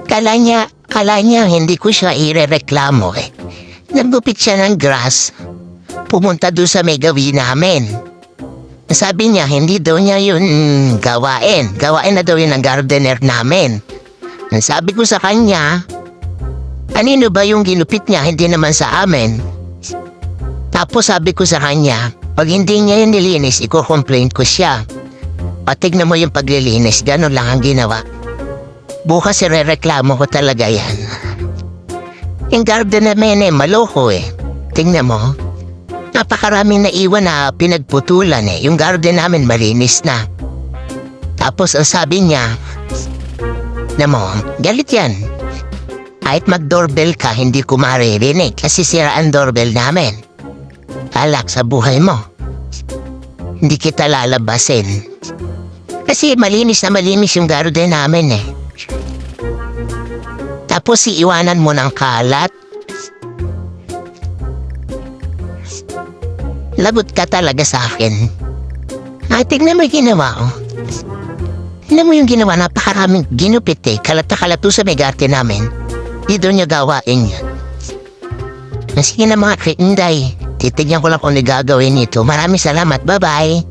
Kala niya hindi ko siya irereklamo eh. Naggupit siya ng grass. Pumunta doon sa may gawin namin. Sabi niya, hindi daw niya yun gawain. Gawain na daw yun ng gardener namin. Sabi ko sa kanya, kanino ba yung ginupit niya, hindi naman sa amin. Tapos sabi ko sa kanya, pag hindi niya yun nilinis, iko-complain ko siya. Patignan mo yung paglilinis, gano'n lang ang ginawa. Bukas irereklamo ko talaga yan. Yung garden namin maloko eh. Tingnan mo. Napakaraming naiwan na pinagputulan eh. Yung garden namin malinis na. Tapos ang sabi niya, mo, galit yan. Kahit mag-doorbell ka, hindi ko maririnig kasi sira ang doorbell namin. Alak sa buhay mo. Hindi kita lalabasin. Kasi malinis na malinis yung garden namin eh. Tapos iiwanan mo ng kalat. Lagot ka talaga sa akin. Ay, tignan mo yung ginawa ko. Tignan mo yung ginawa, napakaraming ginupit eh. Kalat na kalat sa may garden namin. Di doon niya gawain yan. Sige na mga Inday. Titignan ko lang kung nagagawin ito. Maraming salamat. Bye-bye.